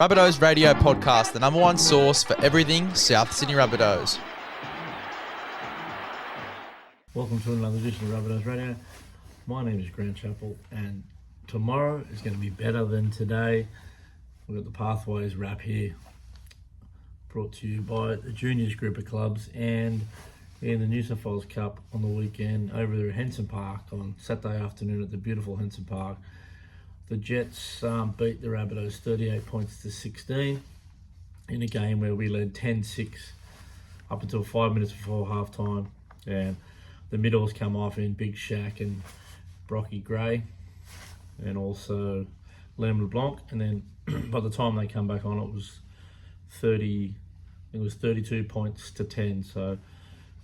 Rabbitohs Radio Podcast, the number one source for everything South Sydney Rabbitohs. Welcome to another edition of Rabbitohs Radio. My name is Grant Chappell, and tomorrow is going to be better than today. We've got the Pathways wrap here, brought to you by the Juniors group of clubs, and in the New South Wales Cup on the weekend over there at Henson Park on Saturday afternoon at the beautiful Henson Park. The Jets beat the Rabbitohs 38 points to 16 in a game where we led 10-6 up until 5 minutes before half time. And the middles come off in Big Shaq and Brocky Gray and also Liam LeBlanc. And then by the time they come back on, it was 32 points to 10. So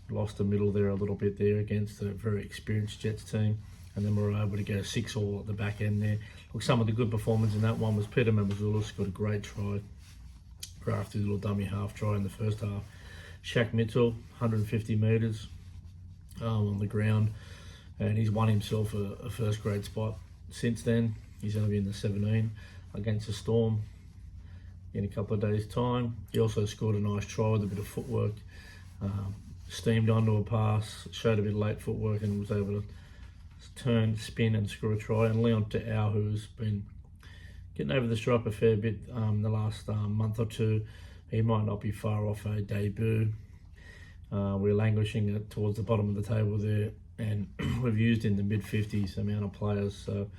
lost the middle there a little bit there against a very experienced Jets team. And then we were able to go 6-all at the back end there. Look, some of the good performance in that one was Peter Mamazoulis got a great try, crafty little dummy half try in the first half. Shaq Mitchell, 150 metres on the ground, and he's won himself a first grade spot. Since then, he's going to be in the 17 against the Storm in a couple of days' time. He also scored a nice try with a bit of footwork, steamed onto a pass, showed a bit of late footwork and was able to turn, spin and score a try. And Leon Te'au, who's been getting over the stripe a fair bit the last month or two, he might not be far off a debut. We're languishing towards the bottom of the table there, and we've used in the mid-50s amount of players, so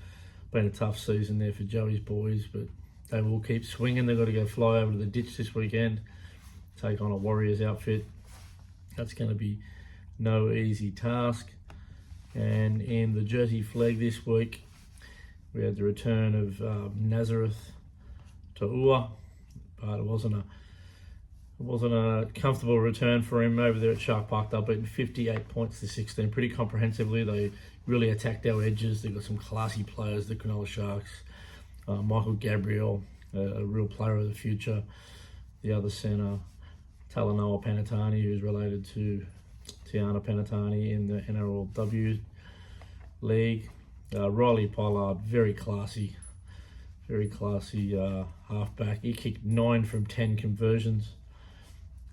been a tough season there for Joey's boys, but they will keep swinging. They've got to go fly over to the ditch this weekend, take on a Warriors outfit. That's going to be no easy task. And in the Jersey Flag this week, we had the return of Nazareth to Ua, but it wasn't a comfortable return for him over there at Shark Park. They've beaten 58 points to 16 pretty comprehensively. They really attacked our edges. They've got some classy players, the Cronulla Sharks. Michael Gabriel, a real player of the future. The other centre, Talanoa Panatani, who's related to Tiana Panatani in the NRLW League. Riley Pollard, very classy halfback. He kicked 9 from 10 conversions.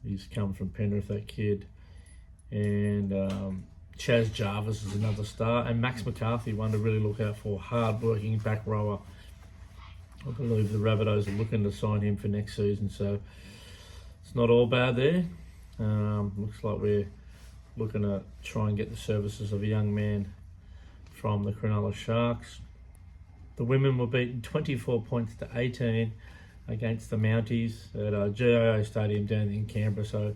He's come from Penrith, that kid. And Chaz Jarvis is another star. And Max McCarthy, one to really look out for, hard-working back rower. I believe the Rabbitohs are looking to sign him for next season, so it's not all bad there. Looks like we're looking to try and get the services of a young man from the Cronulla Sharks. The women were beaten 24 points to 18 against the Mounties at GIO Stadium down in Canberra, so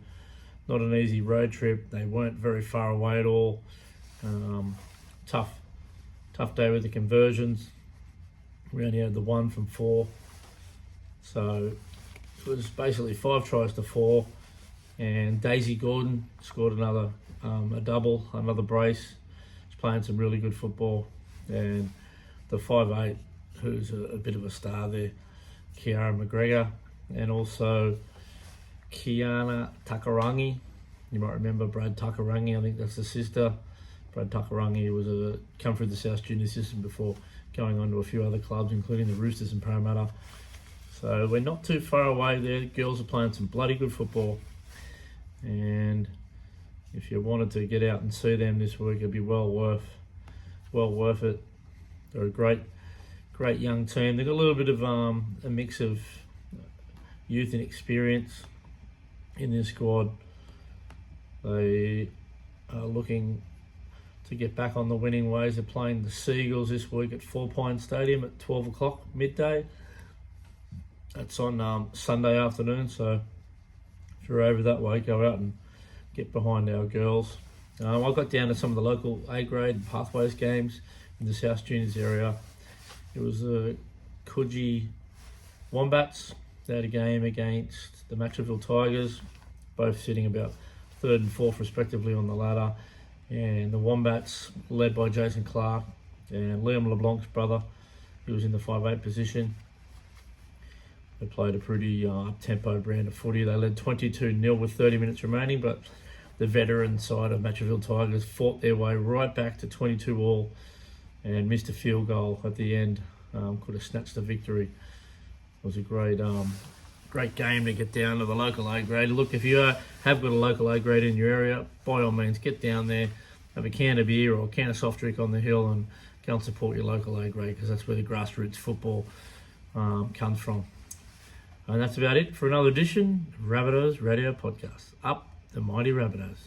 not an easy road trip. They weren't very far away at all. Tough day with the conversions. We only had the 1 from 4, so it was basically 5 tries to 4. And Daisy Gordon scored another a double, another brace. She's playing some really good football. And the 5'8", who's a bit of a star there, Kiara McGregor, and also Kiana Takarangi. You might remember Brad Takarangi, I think that's the sister. Brad Takarangi was come through the South Junior system before going on to a few other clubs, including the Roosters and Parramatta. So we're not too far away there. The girls are playing some bloody good football. And if you wanted to get out and see them this week, it'd be well worth it. They're a great young team. They've got a little bit of a mix of youth and experience in this squad. They are looking to get back on the winning ways. They're playing the Seagulls this week at Four Pines Stadium at 12 o'clock midday. That's on Sunday afternoon, so if you're over that way, go out and get behind our girls. I got down to some of the local A-grade Pathways games in the South Juniors area. It was the Coogee Wombats. They had a game against the Matraville Tigers, both sitting about 3rd and 4th respectively on the ladder. And the Wombats, led by Jason Clark and Liam LeBlanc's brother, who was in the 5'8" position. They played a pretty up-tempo brand of footy. They led 22-0 with 30 minutes remaining, but the veteran side of Matraville Tigers fought their way right back to 22-all and missed a field goal at the end. Could have snatched the victory. was a great game to get down to the local A grade. Look, if you have got a local A grade in your area, by all means, get down there, have a can of beer or a can of soft drink on the hill, and go and support your local A grade, because that's where the grassroots football comes from. And that's about it for another edition of Rabbitohs Radio Podcast. Up the mighty Rabbitohs.